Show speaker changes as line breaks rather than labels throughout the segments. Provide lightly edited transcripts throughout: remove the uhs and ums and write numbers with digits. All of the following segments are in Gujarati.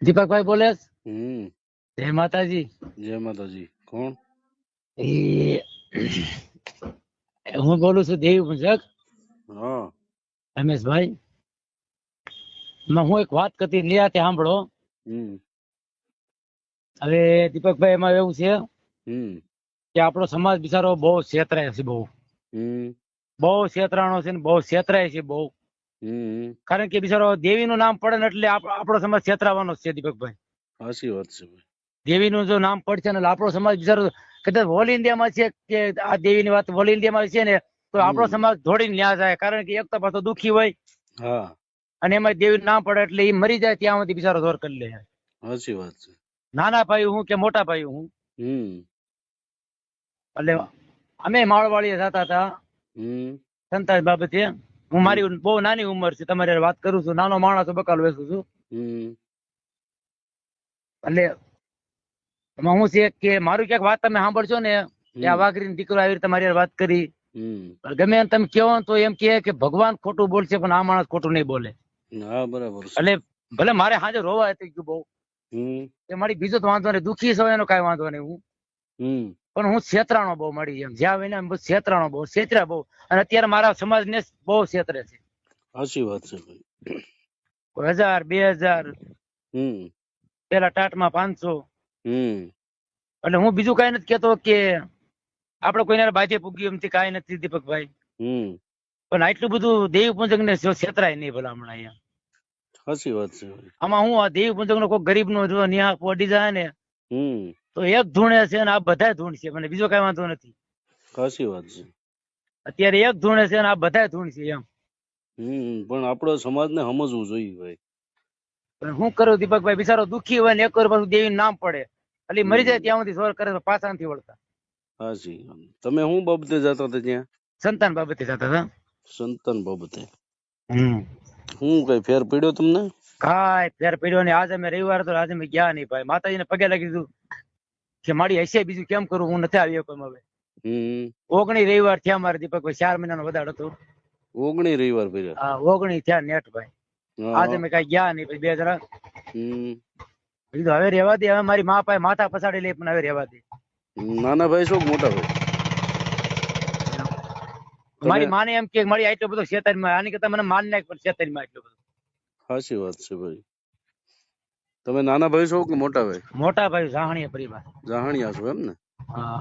દીપકભાઈ બોલે છે?
હમ
જય માતાજી.
જય માતાજી. કોણ?
એ હું બોલું છું દેવી પૂજક
હા
રમેશભાઈ. હું એક વાત કરતી નિરાતે સાંભળો.
હમ
હવે દીપકભાઈ એમાં એવું છે
હમ
કે આપણો સમાજ બિચારો બહુ છેતરાય છે,
હમ
બહુ છેતરાણો છે ને બહુ છેતરાય છે બહુ.
હમ
કારણ કે બિચારો દેવીનું નામ પડે ને એટલે આપણો સમાજ છેતરાવાનો જ છે દીપકભાઈ.
સાચી વાત છે ભાઈ.
દેવીનું જો નામ પડશે ને એટલે આપણો સમાજ બિચારો કદાચ ઓલ ઇન્ડિયામાં છે કે આ દેવીની વાત ઓલ ઇન્ડિયામાં છે ને તો આપણો સમાજ દોડીને ન્યા જાય. કારણ કે એક તો પાછો દુઃખી હોય
હા
અને એમાં દેવી નામ પડે એટલે એ મરી જાય ત્યાં સુધી બિચારો દોર કરી લે.
સાચી વાત છે.
નાના ભાઈ હું કે મોટા ભાઈ હું,
હમ
એટલે અમે માળવાડીએ જતા હતા
હમ
સંતાસ બાબતે. હું મારી બહુ નાની ઉંમર છે, તમારી હારે વાત કરું છું, નાનો માણસ બકાલ વેચું છું.
હમ
એટલે એમાં હું છે કે મારું ક્યાંક વાત તમે સાંભળશો ને કે આ વાઘરીનો દીકરો આવી રીતે તમારી હારે વાત કરી, ગમે એમ તમે કહો તો એમ કે ભગવાન ખોટું બોલશે પણ આ માણસ ખોટું નહીં બોલે.
હા બરાબર છે.
એટલે ભલે મારે હાજે રોવા હતી ગયું બહુ
હમ
કે મારી બીજો તો વાંધો નહીં, દુઃખી છો એનો કઈ વાંધો નહીં હું, પણ હું છેતરાણો બહુ મળી એમ જ્યાં વિના છેતરાણો બહુ છેતરા બહુ. અને અત્યારે મારા સમાજને બહુ છેતરે છે.
સાચી વાત છે ભાઈ.
1000 2000
હમ
પેલા ટાટમાં 500.
હમ
એટલે હું બીજું કઈ નથી કેતો કે આપડે કોઈને બાજે પૂગ્યું એમથી કઈ નથી દીપકભાઈ,
હમ
પણ આટલું બધું દેવી પૂજક ને છેતરાય નહીં ભલા હમણાં અહીંયા.
સાચી વાત છે ભાઈ.
આમાં હું આ દેવી પૂજક નો કોઈ ગરીબ નો જો ન્યા પોડી જાય ને
હમ
તો એક ધૂણે છે ને આ બધા ધૂણ છે, મને બીજો કઈ વાંધો નથી.
સાચી વાત છે.
અત્યારે એક ધૂણે છે ને આ બધા ધૂણ છે એમ.
પણ આપણો સમાજને સમજવું જોઈએ ભાઈ.
પણ હું કરું દીપકભાઈ, બિચારો દુઃખી હોય ને એક વાર પાછું દેવીનું નામ પડે એટલે મરી જાય ત્યાં સુધી સોર કરે પાછા નથી વળતા.
સાચી. તમે શું બાબતે જતા હતા ત્યાં?
સંતાન બાબતે જતા હતા.
સંતાન બાબતે. શું કઈ ફેર પડ્યો તમને?
કાંઈ ફેર પડ્યો નહીં. આજે અમે રવિવાર તો આજે અમે ગયા નહીં ભાઈ. માતાજીને પગે લાગી દીધું કે મારી હશે બીજું કેમ કરું, હું નથી આવી શકતો હવે. 19 રવિવાર થયા મારે દીપકભાઈ, 4 મહિનાનો વધાર હતો.
19 રવિવાર પડ્યા?
હા 19 થયા નેટ ભાઈ. આજે અમે કઈ ગયા નહીં પછી 2 જણા. કીધું હવે રહેવા દે, હવે મારી મા પાસે માથા પછાડી લે પણ હવે રહેવા દે.
નાના ભાઈ છો મોટા ભાઈ?
મારી માને એમ કે મારી આટલો બધો છેતરમાં, આની કરતા મને માન નાખ પણ છેતરમાં આટલો બધો.
સાચી વાત છે ભાઈ. તમે નાના ભાઈ છો કે મોટા ભાઈ?
મોટા ભાઈ, જાહણીયા પરિવાર.
જાહણીયા છો એમ ને?
હા.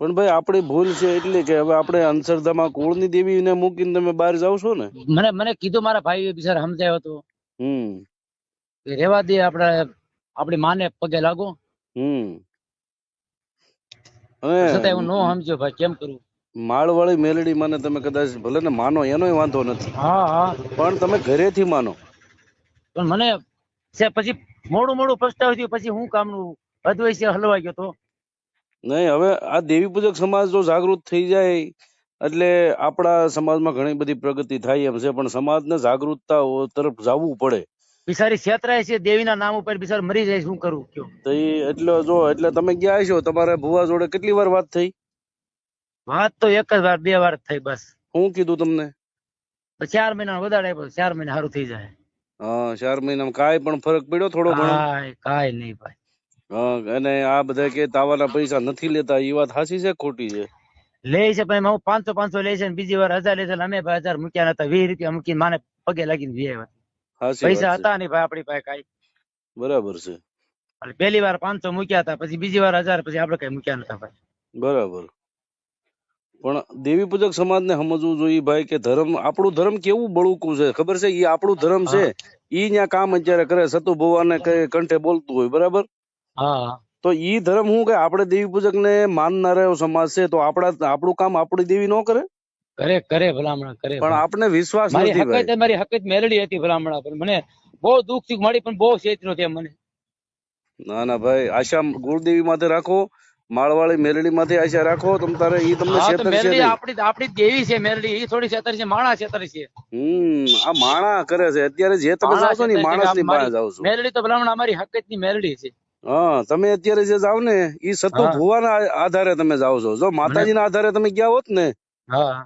પણ ભાઈ આપણી ભૂલ છે એટલે કે હવે આપણે અંધશ્રદ્ધામાં કુળની દેવીને મૂકીને તમે બહાર જાવ છો ને.
મને કીધું મારા ભાઈ બિચારા સમજાયો હતો રેવા દે, આપણી માને પગે લાગો. છતાં હું નો સમજ્યો ભાઈ, કેમ કરું.
માળવાળી મેલડી માને તમે કદાચ ભલે ને માનો એનોય વાંધો નથી, પણ તમે ઘરેથી માનો.
પણ મને પછી મોડું પ્રસ્તાવ થયું, પછી હું કામનું અદ્વૈત હલવાઈ ગયો તો.
નહીં, હવે આ દેવી પૂજક સમાજ જો જાગૃત થઈ જાય એટલે આપણા સમાજમાં ઘણી બધી પ્રગતિ થાય એમ છે, પણ સમાજને જાગૃતતા તરફ જવું પડે.
બિચારી છેતરાય છે દેવીના નામ ઉપર, બિચારી મરી જાય, શું કરું કયો.
તો એટલે તમે ગયા છો, તમારે ભુવા જોડે કેટલી વાર વાત થઈ?
વાત તો એક જ વાર 2 વાર થઈ બસ.
શું કીધું તમને?
4 મહિના વધારે આપ્યો, 4 મહિના સારું થઈ જાય.
હા 4 મહિનામાં કાંઈ પણ ફરક પડ્યો થોડો ઘણો?
કાંઈ નહીં ભાઈ.
અને આ બધા કે તાવાના પૈસા નથી લેતા, એ વાત સાચી છે ખોટી છે?
લે છે પણ હું 500 લે છે ને બીજી વાર 1000 લે છે. અમે 1000 મૂક્યા નતા, 20 રૂપિયા મૂકીને માને પગે લાગીને આવ્યા. પૈસા હતા નહીં ભાઈ આપણી પાસે કાંઈ.
બરાબર છે.
પહેલી વાર 500 મૂક્યા હતા, પછી બીજી વાર 1000, પછી આપણે કઈ મૂક્યા નતા ભાઈ.
બરાબર. પણ દેવી પૂજક સમાજને સમજવું જોઈએ ભાઈ કે ધર્મ, આપણું ધર્મ કેવું બળુકું છે ખબર છે? એ આપણું ધર્મ છે, ઈ ત્યાં કામ અત્યારે કરે, સતુ ભગવાનને કંઠે બોલતું હોય, બરાબર? તો ઈ ધર્મ શું કે આપણે દેવી પૂજક ને માનનારો સમાજ છે, તો આપણું કામ આપણી દેવી ન કરે?
કરે ભલામણા કરે,
પણ આપણે વિશ્વાસ નથી ભાઈ.
મારી હકીકત મેલડી હતી ભલામણા, પણ મને બહુ દુઃખ થી મળી, પણ બહુ છેતરો છે મને.
ના ભાઈ, આશા ગુરુદેવી માથે રાખો, માળવાળી મેલડી માંથી આશા રાખો. તમ તારે ઈ તમને છેતરશે નહીં.
આપણી દેવી છે મેલડી, ઈ થોડી છેતર છે, માણા છેતર છે.
આ માણા કરે છે અત્યારે. જે તમે જાવ છો ને માણસ ની પાસે જાવ છો.
મેલડી તો ભલામણા અમારી હકીકત ની મેલડી છે.
હા, તમે અત્યારે જે જાવ ને ઈ સતુ ભુવાના આધારે તમે જાવ છો. જો માતાજીના આધારે તમે ગયા હોત ને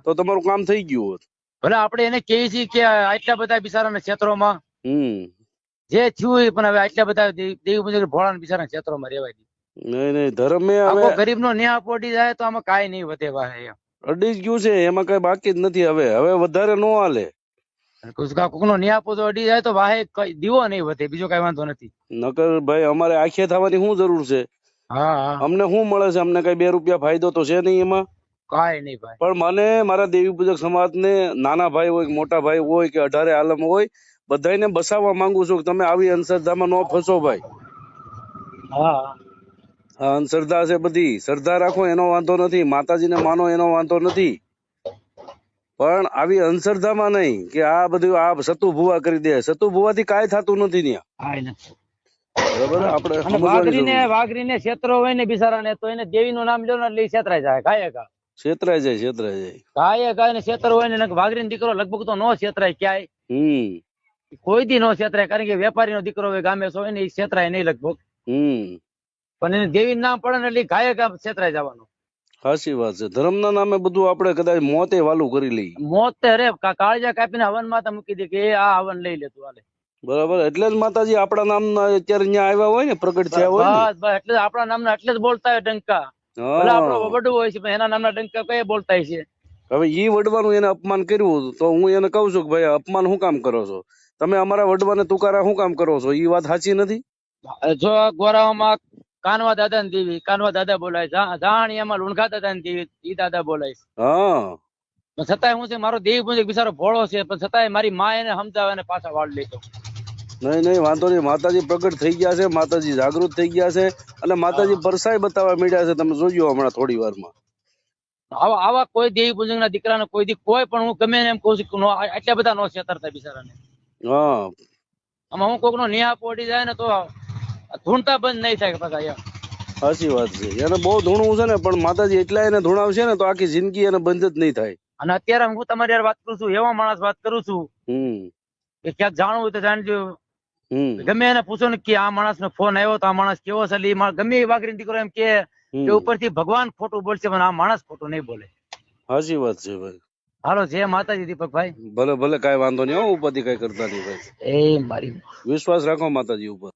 તો તમારું કામ થઈ ગયું હોત.
ભલે આપણે એને કહીએ છીએ કે આટલા બધા બિચારાના ક્ષેત્રોમાં જે થયું એ પણ હવે આટલા બધા દેવી પૂજક ભોળા બિચારા ક્ષેત્રોમાં રહેવાય
નહીં નહીં ધર્મે હવે
આખો ગરીબ નો ન્યાય પોડી જાય તો આમાં કાંઈ નહીં વધે વાહે
અડી જ ગયું છે, એમાં કઈ બાકી જ નથી. હવે વધારે નો હાલે.
કોક નો ન્યાય પોતો અડી જાય તો વાહે દીવો નહીં વધે, બીજો કઈ વાંધો નથી.
નકર ભાઈ અમારે આખે થવાની શું જરૂર છે?
હા હા
અમને શું મળે છે? અમને કઈ 2 રૂપિયા ફાયદો તો છે નહીં એમાં.
કાંઈ નહીં ભાઈ.
પણ મને મારા દેવી પૂજક સમાજ ને નાના ભાઈ હોય કે મોટા ભાઈ હોય કે 18 આલમ હોય, બધાને બસાવવા માંગુ છું કે તમે આવી અંધશ્રદ્ધામાં ન ફસો ભાઈ.
હા
આ અંધશ્રદ્ધા છે બધી. શ્રદ્ધા રાખો એનો વાંધો નથી, માતાજીને માનો એનો વાંધો નથી, પણ આવી અંધશ્રદ્ધામાં નહીં કે આ બધું આ સતુ ભુવા કરી દે. સતુ ભુવાથી કાંઈ થતું નથી ત્યાં. બરાબર, આપણે
વાઘરીને ક્ષેત્રો હોય ને બિચારાને તો એને દેવી નું નામ લો ને એટલે છેતરાઈ જાય.
છેતરાય જાય.
કાંઈ ને ક્ષેત્ર હોય ને વાઘરીનો દીકરો લગભગ તો નો છેતરાય ક્યાંય. કોઈ દી નો છેતરાય, કારણ કે વેપારી નો દીકરો હોય ગામે હોય ને એ છેતરાય નહીં લગભગ. પણ એને દેવી નામ પડે ને એટલે ગાયે છેતરાઈ જવાનું.
સાચી વાત છે. ધર્મ ના નામે બધું આપણે કદાચ મોતે વાલું કરી લઈએ.
મોતે રે કાળજા કાપીને હવન માતા મૂકી દે કે આ હવન લઈ લેતું હાલે.
બરાબર, એટલે જ માતાજી આપણા નામના અત્યારે અહીંયા આવ્યા હોય ને, પ્રગટ થયા હોય ને.
બસ એટલે આપણા નામના એટલે જ બોલતા હોય ડંકા. ભલે આપણો વડું હોય છે પણ એના નામના ડંકા કઈ બોલતા છે.
હવે ઈ વડવાનું એને અપમાન કર્યું તો હું એને કહું છું કે ભાઈ અપમાન શું કામ કરો છો તમે? અમારા વડવાને તુકારા શું કામ કરો છો? ઈ વાત સાચી નથી.
જો ગોરાઓમાં કાનવા દાદા ને દેવી, કાનવા દાદા બોલાય, જાણિયામાં લુણખા દાદા ને દેવી, ઈ દાદા બોલાય. પણ છતાંય હું છે મારો દેવી પૂજક બિચારો ભોળો છે, પણ છતાંય મારી માં એને સમજાવે ને પાછા વાળ લેતો.
નહીં વાંધો નહીં. માતાજી પ્રગટ થઈ ગયા છે, માતાજી જાગૃત થઈ ગયા છે, અને માતાજી પરસાઈ બતાવવા માંડ્યા છે. તમે જોજો હમણાં થોડી વારમાં.
આવા કોઈ દેવી પૂજક ના દીકરાને કોઈ દી કોઈ પણ હું ગમે એમ કહું છું આટલા બધા નો છેતરતા બિચારાને. આમાં હું કોક નો ન્યાય પોડી જાય ને તો ધૂણતા બંધ નહીં થાય પાછા.
સાચી વાત છે. એને બહુ ધૂણવું છે ને, પણ માતાજી એટલા એને ધૂણાવશે ને તો આખી જિંદગી એને બંધ જ નહીં થાય.
અને અત્યારે હું તમારી યાર વાત કરું છું, એવો માણસ વાત કરું છું કે ક્યાંક જાણવું હોય તો જાણજો. ગમે એને પૂછો ને કે આ માણસ નો ફોન આવ્યો તો આ માણસ કેવો છે, ગમે એ વાઘરી દીકરો એમ કે ઉપરથી ભગવાન ખોટું બોલશે પણ આ માણસ ખોટું નહીં બોલે.
સાચી વાત છે ભાઈ.
હાલો, જય માતાજી દીપકભાઈ.
ભલે કઈ વાંધો નહીં, ઉપાધિ કઈ કરતા નહીં ભાઈ.
એ મારી
વિશ્વાસ રાખો માતાજી ઉપર.